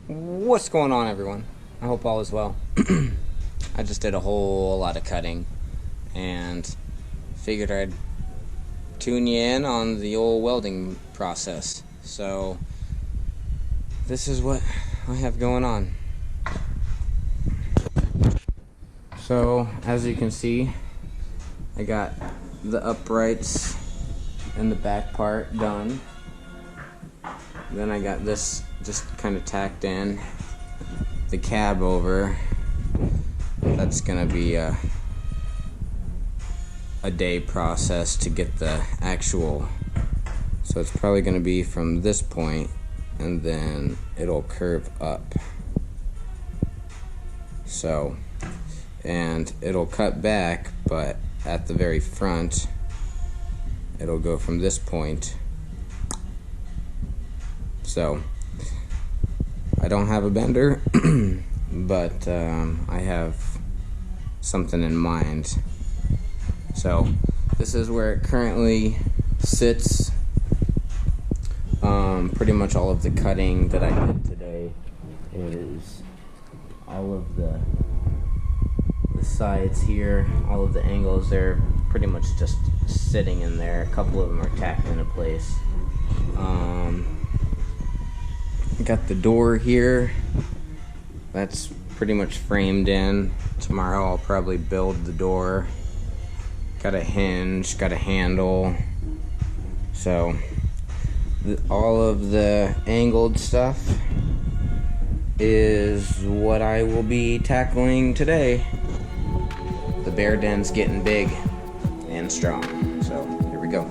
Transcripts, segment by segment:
What's going on, everyone? I hope all is well. I just did a whole lot of cutting and figured I'd tune you in on the old welding process. So, this is what I have going on. So, as you can see, I got the uprights and the back part done. Then I got this just kind of tacked in, the cab over. That's gonna be a day process to get the actual, so it's probably gonna be from this point and then it'll curve up, so, and it'll cut back, but at the very front it'll go from this point. So I don't have a bender, but I have something in mind. So this is where it currently sits. Pretty much all of the cutting that I did today is all of the sides here, all of the angles, they're pretty much just sitting in there. A couple of them are tacked into place. Got the door here, that's pretty much framed in. Tomorrow I'll probably build the door. Got a hinge, got a handle. So all of the angled stuff is what I will be tackling today. The bear den's getting big and strong, so here we go.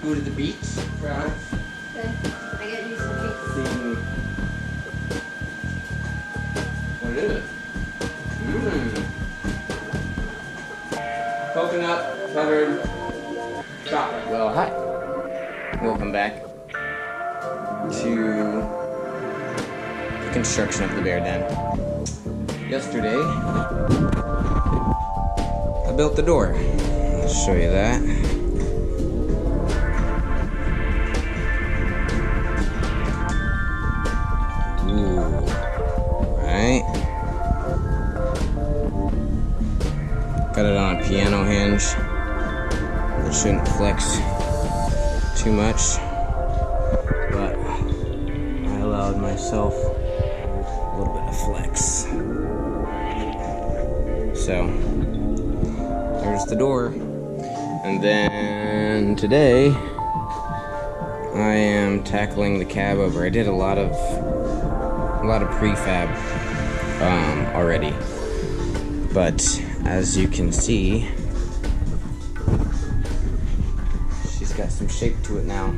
go to the beach, right? Okay. I get you some pizza. See what is it? Coconut buttered chocolate. Well, hi. Welcome back to the construction of the bear den. Yesterday, I built the door. I'll show you that. Ooh, right. Got it on a piano hinge. It shouldn't flex too much, but I allowed myself a little bit of flex. So, there's the door. And then today, I am tackling the cab over. I did a lot of prefab already, but as you can see, she's got some shape to it now.